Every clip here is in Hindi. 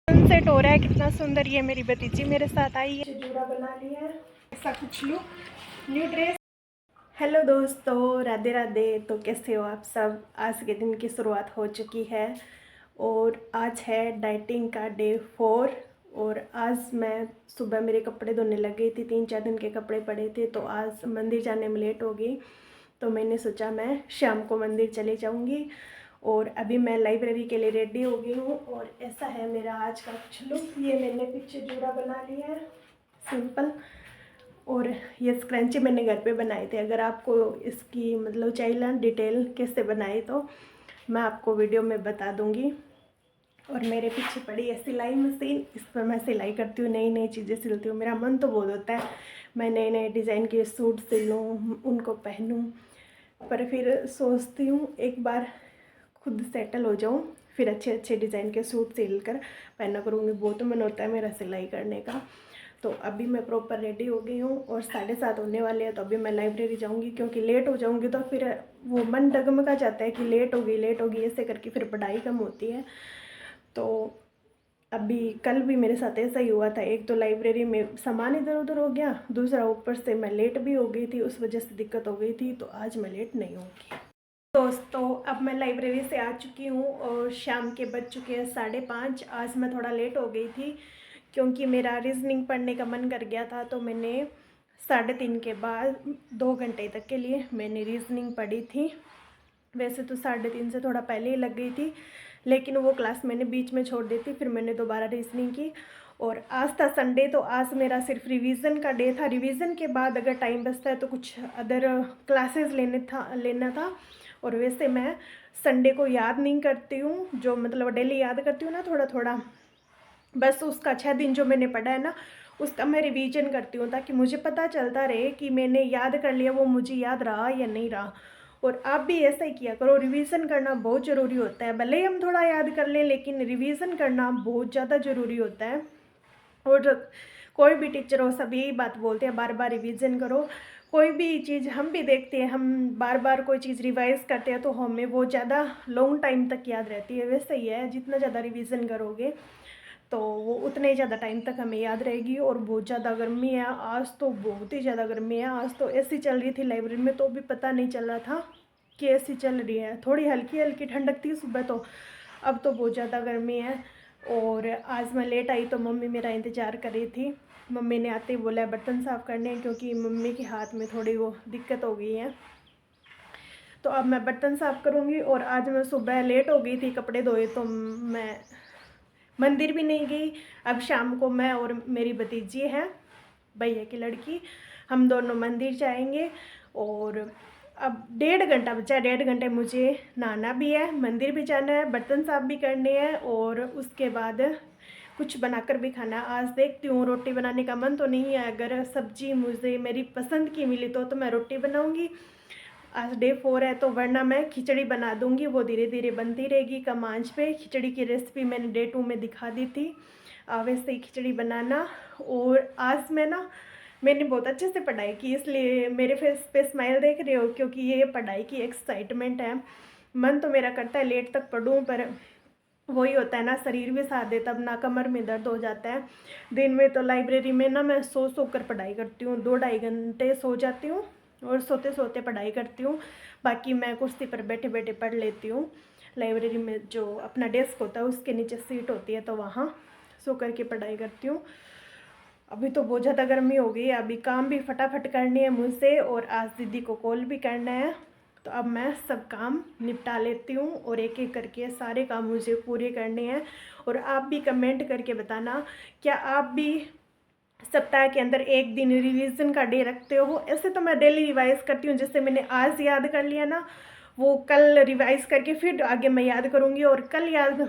सनसेट हो रहा है, कितना सुंदर। ये मेरी भतीजी मेरे साथ आई है, जूड़ा बना लिया है, ऐसा कुछ लुक, न्यू ड्रेस। हेलो दोस्तों, राधे राधे। तो कैसे हो आप सब? आज के दिन की शुरुआत हो चुकी है और आज है डाइटिंग का डे 4। और आज मैं सुबह मेरे कपड़े धोने लग गई थी, 3-4 दिन के कपड़े पड़े थे, तो आज मंदिर जाने में लेट हो गई। तो मैंने सोचा मैं शाम को मंदिर चली जाऊंगी। और अभी मैं लाइब्रेरी के लिए रेडी हो गई हूँ और ऐसा है मेरा आज का कुछ लुक। ये मैंने पीछे जूड़ा बना लिया है सिंपल, और ये स्क्रंची मैंने घर पे बनाए थे। अगर आपको इसकी मतलब चाहिए ना डिटेल कैसे बनाए, तो मैं आपको वीडियो में बता दूँगी। और मेरे पीछे पड़ी है सिलाई मशीन, इस पर मैं सिलाई करती हूँ, नई नई चीज़ें सिलती हूँ। मेरा मन तो बहुत होता है मैं नए नए डिज़ाइन के सूट सिलूँ, उनको पहनूँ, पर फिर सोचती हूँ एक बार खुद सेटल हो जाऊँ, फिर अच्छे अच्छे डिज़ाइन के सूट सिल कर पहना करूँगी। बहुत मन होता है मेरा सिलाई करने का। तो अभी मैं प्रॉपर रेडी हो गई हूँ और 7:30 होने वाले हैं। तो अभी मैं लाइब्रेरी जाऊँगी, क्योंकि लेट हो जाऊँगी तो फिर वो मन डगमगा जाता है कि लेट हो गई ऐसे करके, फिर पढ़ाई कम होती है। तो अभी कल भी मेरे साथ ऐसा ही हुआ था। एक तो लाइब्रेरी में सामान इधर उधर हो गया, दूसरा ऊपर से मैं लेट भी हो गई थी, उस वजह से दिक्कत हो गई थी। तो आज मैं लेट नहीं होंगी दोस्तों। अब मैं लाइब्रेरी से आ चुकी हूँ और शाम के बज चुके हैं 5:30। आज मैं थोड़ा लेट हो गई थी क्योंकि मेरा रीजनिंग पढ़ने का मन कर गया था। तो मैंने 3:30 के बाद 2 घंटे तक के लिए मैंने रीजनिंग पढ़ी थी। वैसे तो 3:30 से थोड़ा पहले ही लग गई थी, लेकिन वो क्लास मैंने बीच में छोड़ दी थी, फिर मैंने दोबारा रीजनिंग की। और आज था संडे, तो आज मेरा सिर्फ रिवीजन का डे था। रिवीजन के बाद अगर टाइम बचता है तो कुछ अदर क्लासेस लेना था। और वैसे मैं संडे को याद नहीं करती हूँ, जो मतलब डेली याद करती हूँ ना थोड़ा थोड़ा, बस उसका 6 दिन जो मैंने पढ़ा है ना, उसका मैं रिवीजन करती हूँ, ताकि मुझे पता चलता रहे कि मैंने याद कर लिया, वो मुझे याद रहा या नहीं रहा। और आप भी ऐसा ही किया करो, रिवीजन करना बहुत ज़रूरी होता है। भले ही हम थोड़ा याद कर लें, लेकिन रिवीजन करना बहुत ज़्यादा ज़रूरी होता है। और कोई भी टीचर हो, सब यही बात बोलते हैं, बार बार रिवीजन करो। कोई भी चीज़ हम भी देखते हैं, हम बार बार कोई चीज़ रिवाइज करते हैं तो हमें वो ज़्यादा लॉन्ग टाइम तक याद रहती है। वैसे ही है, जितना ज़्यादा रिवीजन करोगे तो वो उतने ही ज़्यादा टाइम तक हमें याद रहेगी। और बहुत ज़्यादा गर्मी है आज, तो बहुत ही ज़्यादा गर्मी है आज। तो ऐसी चल रही थी लाइब्रेरी में, तो भी पता नहीं चल रहा था कि ऐसी चल रही है। थोड़ी हल्की हल्की ठंडक थी सुबह, तो अब तो बहुत ज़्यादा गर्मी है। और आज मैं लेट आई तो मम्मी मेरा इंतज़ार कर रही थी। मम्मी ने आते ही बोला बर्तन साफ़ करने, क्योंकि मम्मी के हाथ में थोड़ी वो दिक्कत हो गई है। तो अब मैं बर्तन साफ़ करूँगी। और आज मैं सुबह लेट हो गई थी, कपड़े धोए, तो मैं मंदिर भी नहीं गई। अब शाम को मैं और मेरी भतीजी है, भैया की लड़की, हम दोनों मंदिर जाएंगे। और अब 1.5 घंटा बचा है, 1.5 घंटे मुझे नहाना भी है, मंदिर भी जाना है, बर्तन साफ भी करने हैं, और उसके बाद कुछ बनाकर भी खाना। आज देखती हूँ, रोटी बनाने का मन तो नहीं है। अगर सब्जी मुझे मेरी पसंद की मिली तो मैं रोटी बनाऊँगी। आज डे 4 है, तो वरना मैं खिचड़ी बना दूंगी, वो धीरे धीरे बनती रहेगी कम आंच पे। खिचड़ी की रेसिपी मैंने डे 2 में दिखा दी थी, वैसे ही खिचड़ी बनाना। और आज मैंने बहुत अच्छे से पढ़ाई की, इसलिए मेरे फेस पे स्माइल देख रहे हो, क्योंकि ये पढ़ाई की एक्साइटमेंट है। मन तो मेरा करता है लेट तक पढ़ूँ, पर वही होता है ना, शरीर भी साथ दे तब ना, कमर में दर्द हो जाता है। दिन में तो लाइब्रेरी में ना मैं सो कर पढ़ाई करती हूँ, 2-2.5 घंटे सो जाती हूँ और सोते सोते पढ़ाई करती हूँ। बाकी मैं कुर्सी पर बैठे बैठे पढ़ लेती हूँ। लाइब्रेरी में जो अपना डेस्क होता है उसके नीचे सीट होती है, तो वहाँ सो कर के पढ़ाई करती हूँ। अभी तो बहुत ज़्यादा गर्मी हो गई है, अभी काम भी फटाफट करनी है मुझसे, और आज दीदी को कॉल भी करना है। तो अब मैं सब काम निपटा लेती हूँ, और एक एक करके सारे काम मुझे पूरे करने हैं। और आप भी कमेंट करके बताना, क्या आप भी सप्ताह के अंदर एक दिन रिवीजन का डे रखते हो? ऐसे तो मैं डेली रिवाइज करती हूँ, जैसे मैंने आज याद कर लिया ना, वो कल रिवाइज करके फिर आगे मैं याद करूँगी, और कल याद,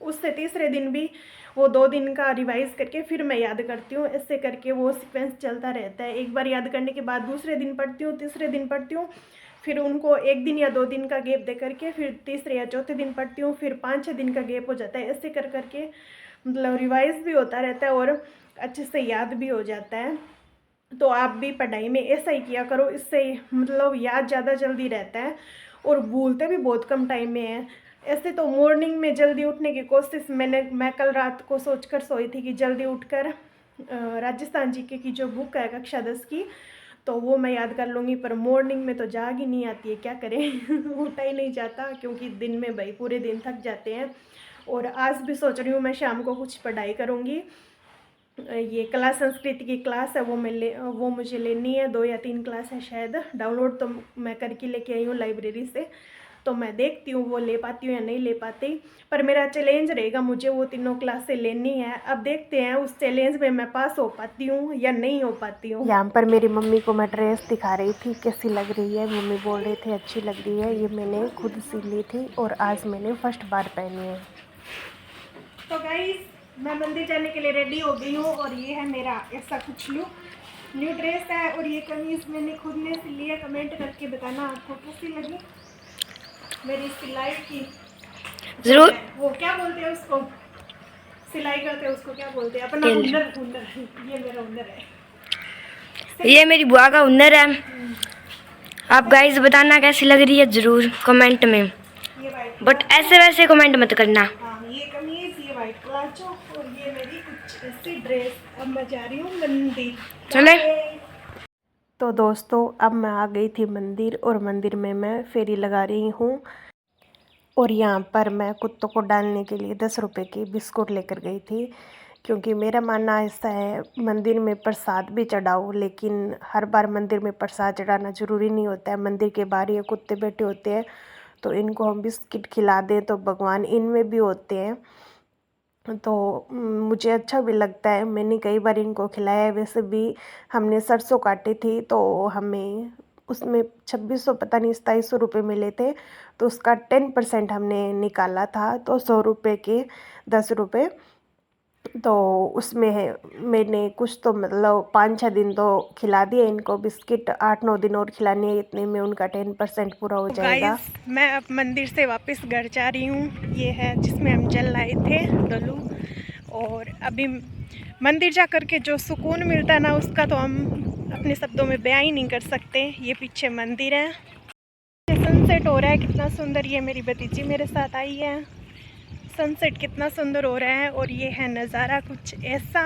उससे तीसरे दिन भी वो 2 दिन का रिवाइज करके फिर मैं याद करती हूँ। ऐसे करके वो सीक्वेंस चलता रहता है। एक बार याद करने के बाद दूसरे दिन पढ़ती हूँ, तीसरे दिन पढ़ती हूँ, फिर उनको 1 दिन या 2 दिन का गैप दे करके फिर तीसरे या चौथे दिन पढ़ती हूँ, फिर 5-6 दिन का गैप हो जाता है। ऐसे कर करके मतलब रिवाइज भी होता रहता है और अच्छे से याद भी हो जाता है। तो आप भी पढ़ाई में ऐसा ही किया करो, इससे मतलब याद ज़्यादा जल्दी रहता है, और भूलते भी बहुत कम टाइम में है। ऐसे तो मॉर्निंग में जल्दी उठने की कोशिश मैं कल रात को सोचकर सोई थी कि जल्दी उठकर राजस्थान जीके की जो बुक है कक्षा 10 की तो वो मैं याद कर लूँगी, पर मॉर्निंग में तो जाग ही नहीं आती है, क्या करें उठा ही नहीं जाता क्योंकि दिन में भाई पूरे दिन थक जाते हैं। और आज भी सोच रही हूँ मैं शाम को कुछ पढ़ाई करूँगी। ये कला संस्कृति की क्लास है वो मुझे लेनी है, 2 या 3 क्लास है शायद, डाउनलोड तो मैं करके लेके आई हूँ लाइब्रेरी से। तो मैं देखती हूँ वो ले पाती हूँ या नहीं ले पाती, पर मेरा चैलेंज रहेगा मुझे वो तीनों क्लासें लेनी है। अब देखते हैं उस चैलेंज में मैं पास हो पाती हूँ या नहीं हो पाती हूँ। यहाँ पर मेरी मम्मी को मैं ड्रेस दिखा रही थी कैसी लग रही है, मम्मी बोल रहे थे अच्छी लग रही है। ये मैंने खुद सी ली थी और आज मैंने फर्स्ट बार पहनी है। तो गाइस मैं मंदिर जाने के लिए रेडी हो गई हूँ और ये है मेरा ऐसा कुछ लुक, न्यू ड्रेस है और ये कमीज मैंने खुद ने सिली है। कमेंट करके बताना आपको कैसी लगी मेरी सिलाई की। जरूर। वो क्या बोलते हैं उसको, सिलाई करते हैं उसको क्या बोलते हैं, अपना हुनर। ये मेरा हुनर है, ये मेरी बुआ का हुनर है। आप गाइस बताना कैसी लग रही है जरूर कमेंट में, ये वाइट बट ऐसे वैसे कमेंट मत करना। हाँ ये कमीज, ये वाइट प्लाजो और ये मेरी कुछ ऐसी ड्रेस। अब मैं जा रही हूँ मंदिर। चले। तो दोस्तों अब मैं आ गई थी मंदिर और मंदिर में मैं फेरी लगा रही हूँ और यहाँ पर मैं कुत्तों को डालने के लिए 10 रुपए के बिस्कुट लेकर गई थी, क्योंकि मेरा मानना ऐसा है मंदिर में प्रसाद भी चढ़ाओ, लेकिन हर बार मंदिर में प्रसाद चढ़ाना ज़रूरी नहीं होता है। मंदिर के बाहर ये कुत्ते बैठे होते हैं तो इनको हम बिस्किट खिला दें तो भगवान इनमें भी होते हैं, तो मुझे अच्छा भी लगता है। मैंने कई बार इनको खिलाया है। वैसे भी हमने सरसों काटी थी तो हमें उसमें 2600 पता नहीं 2700 रुपये मिले थे, तो उसका 10% हमने निकाला था, तो 100 रुपये के 10 रुपये। तो उसमें है मैंने कुछ तो मतलब 5-6 दिन तो खिला दिए इनको बिस्किट, 8-9 दिन और खिलाने हैं, इतने में उनका 10% पूरा हो जाएगा। मैं अब मंदिर से वापस घर जा रही हूँ। ये है जिसमें हम जल लाए थे डोलू, और अभी मंदिर जा कर के जो सुकून मिलता है ना उसका तो हम अपने शब्दों में बयां ही नहीं कर सकते। ये पीछे मंदिर है, सनसेट हो रहा है कितना सुंदर। ये मेरी भतीजी मेरे साथ आई है, सनसेट कितना सुंदर हो रहा है और ये है नज़ारा कुछ ऐसा।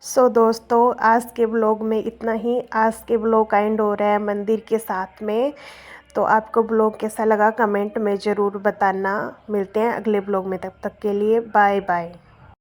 सो दोस्तों आज के ब्लॉग में इतना ही। आज के ब्लॉग का एंड हो रहा है मंदिर के साथ में। तो आपको ब्लॉग कैसा लगा कमेंट में ज़रूर बताना। मिलते हैं अगले ब्लॉग में, तब तक के लिए बाय बाय।